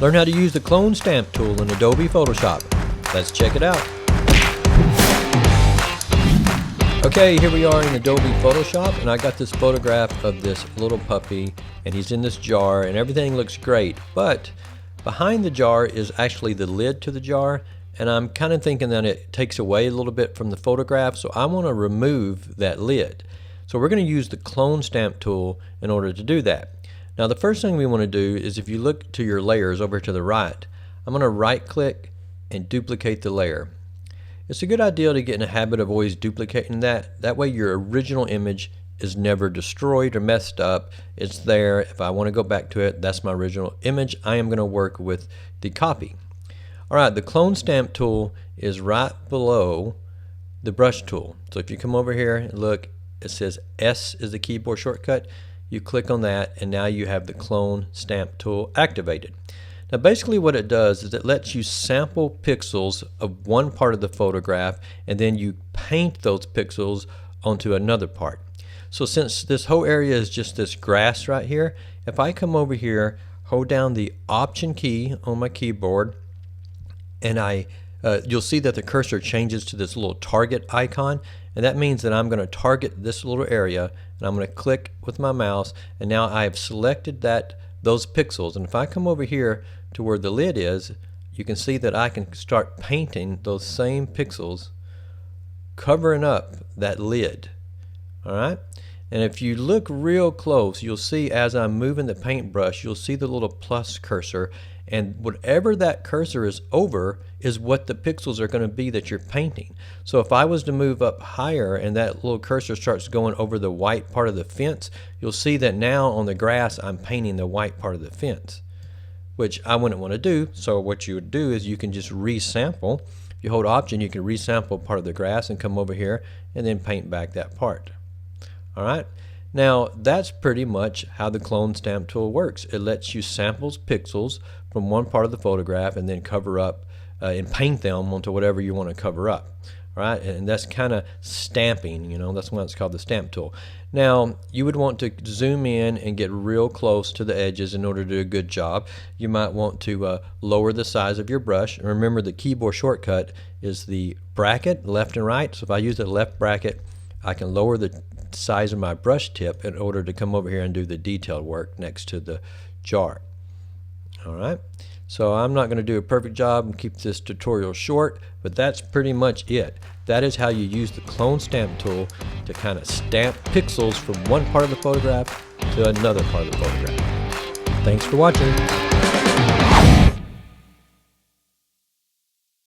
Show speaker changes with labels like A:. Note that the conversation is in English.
A: Learn how to use the clone stamp tool in Adobe Photoshop. Let's check it out. Okay, here we are in Adobe Photoshop, and I got this photograph of this little puppy, and he's in this jar, and everything looks great, but behind the jar is actually the lid to the jar, and I'm kind of thinking that it takes away a little bit from the photograph, so I want to remove that lid. So we're going to use the clone stamp tool in order to do that. Now the first thing we want to do is, if you look to your layers over to the right, I'm going to right click and duplicate the layer. It's a good idea to get in a habit of always duplicating that. That way your original image is never destroyed or messed up. It's there. If I want to go back to it, that's my original image. I am going to work with the copy. Alright, the clone stamp tool is right below the brush tool. So if you come over here and look, it says S is the keyboard shortcut. You click on that, and now you have the clone stamp tool activated. Now basically what it does is it lets you sample pixels of one part of the photograph, and then you paint those pixels onto another part. So since this whole area is just this grass right here, if I come over here, hold down the Option key on my keyboard, and you'll see that the cursor changes to this little target icon, and that means that I'm going to target this little area, and I'm going to click with my mouse, and now I have selected those pixels. And if I come over here to where the lid is, you can see that I can start painting those same pixels, covering up that lid. Alright? And if you look real close, you'll see as I'm moving the paintbrush, you'll see the little plus cursor, and whatever that cursor is over is what the pixels are going to be that you're painting. So if I was to move up higher and that little cursor starts going over the white part of the fence, you'll see that now on the grass I'm painting the white part of the fence, which I wouldn't want to do. So what you would do is you can just resample. If you hold Option, you can resample part of the grass and come over here and then paint back that part. Alright, now that's pretty much how the clone stamp tool works. It lets you sample pixels from one part of the photograph and then cover up and paint them onto whatever you want to cover up. Alright, and that's kind of stamping, that's why it's called the stamp tool. Now you would want to zoom in and get real close to the edges in order to do a good job. You might want to lower the size of your brush. And remember, the keyboard shortcut is the bracket, left and right. So if I use the left bracket, I can lower the size of my brush tip in order to come over here and do the detailed work next to the jar. Alright, so I'm not going to do a perfect job and keep this tutorial short, but that's pretty much it. That is how you use the clone stamp tool to kind of stamp pixels from one part of the photograph to another part of the photograph. Thanks for watching.